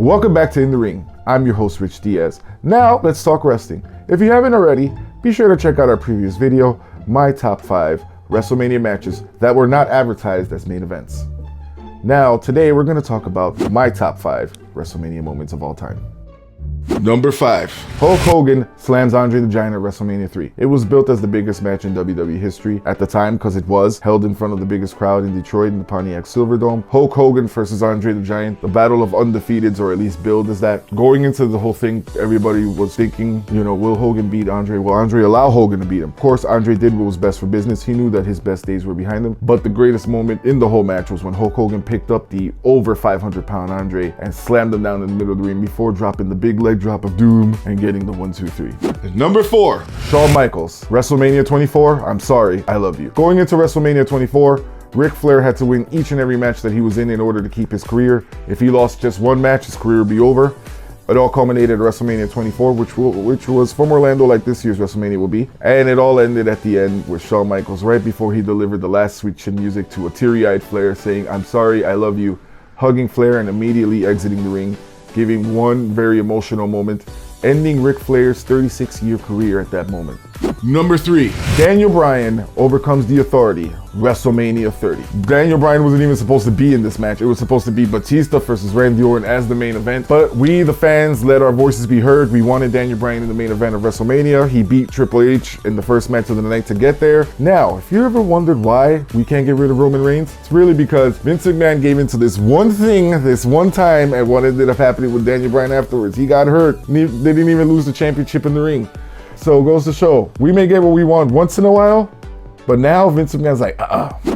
Welcome back to In the Ring. I'm your host, Rich Diaz. Now, let's talk wrestling. If you haven't already, be sure to check out our previous video, my top 5 WrestleMania matches that were not advertised as main events. Now, today we're going to talk about my top 5 WrestleMania moments of all time. Number 5. Hulk Hogan slams Andre the Giant at WrestleMania 3. It was built as the biggest match in WWE history at the time because it was held in front of the biggest crowd in Detroit in the Pontiac Silverdome. Hulk Hogan versus Andre the Giant, the battle of undefeateds, or at least billed as that. Going into the whole thing, everybody was thinking, will Hogan beat Andre? Will Andre allow Hogan to beat him? Of course, Andre did what was best for business. He knew that his best days were behind him, but the greatest moment in the whole match was when Hulk Hogan picked up the over 500-pound Andre and slammed him down in the middle of the ring before dropping the big leg drop of doom and getting the 1-2-3. And number 4, Shawn Michaels, WrestleMania 24, I'm sorry, I love you. Going into WrestleMania 24, Ric Flair had to win each and every match that he was in order to keep his career. If he lost just one match, his career would be over. It all culminated at WrestleMania 24, which was from Orlando like this year's WrestleMania will be. And it all ended at the end with Shawn Michaels right before he delivered the last sweet chin music to a teary-eyed Flair saying, I'm sorry, I love you, hugging Flair and immediately exiting the ring, giving one very emotional moment, ending Ric Flair's 36-year career at that moment. Number 3, Daniel Bryan overcomes the Authority, WrestleMania 30. Daniel Bryan wasn't even supposed to be in this match. It was supposed to be Batista versus Randy Orton as the main event, but we, the fans, let our voices be heard. We wanted Daniel Bryan in the main event of WrestleMania. He beat Triple H in the first match of the night to get there. Now, if you ever wondered why we can't get rid of Roman Reigns, it's really because Vince McMahon gave into this one thing, this one time, and what ended up happening with Daniel Bryan afterwards. He got hurt. They didn't even lose the championship in the ring. So it goes to show, we may get what we want once in a while, but now Vince McMahon's like,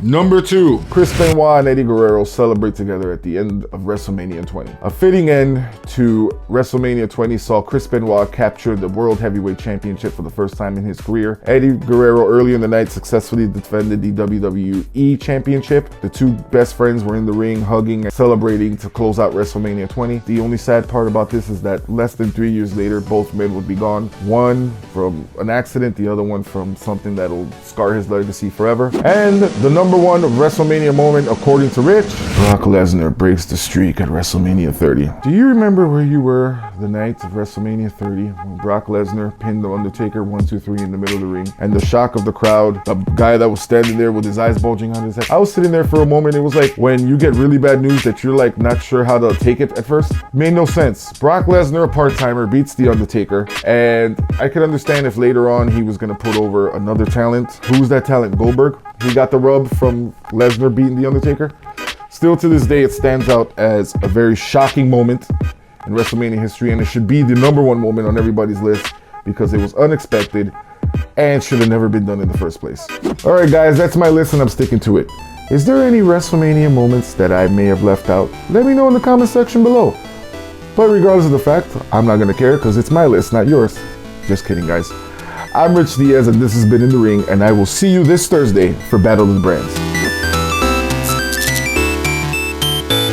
Number 2, Chris Benoit and Eddie Guerrero celebrate together at the end of WrestleMania 20. A fitting end to WrestleMania 20 saw Chris Benoit capture the World Heavyweight Championship for the first time in his career. Eddie Guerrero early in the night successfully defended the WWE Championship. The two best friends were in the ring hugging and celebrating to close out WrestleMania 20. The only sad part about this is that less than 3 years later, both men would be gone. One from an accident, the other one from something that'll scar his legacy forever. And the number 1 WrestleMania moment, according to Rich, Brock Lesnar breaks the streak at WrestleMania 30. Do you remember where you were the night of WrestleMania 30 when Brock Lesnar pinned The Undertaker 1-2-3 in the middle of the ring, and the shock of the crowd, the guy that was standing there with his eyes bulging out his head? I was sitting there for a moment. It was like when you get really bad news that you're like not sure how to take it at first. It made no sense. Brock Lesnar, a part-timer, beats The Undertaker, and I could understand if later on he was going to put over another talent. Who's that talent? Goldberg? He got the rub from Lesnar beating The Undertaker. Still to this day, it stands out as a very shocking moment in WrestleMania history, and it should be the number 1 moment on everybody's list because it was unexpected and should have never been done in the first place. All right, guys, that's my list and I'm sticking to it. Is there any WrestleMania moments that I may have left out? Let me know in the comment section below. But regardless of the fact, I'm not gonna care because it's my list, not yours. Just kidding, guys. I'm Rich Diaz and this has been In the Ring, and I will see you this Thursday for Battle of the Brands.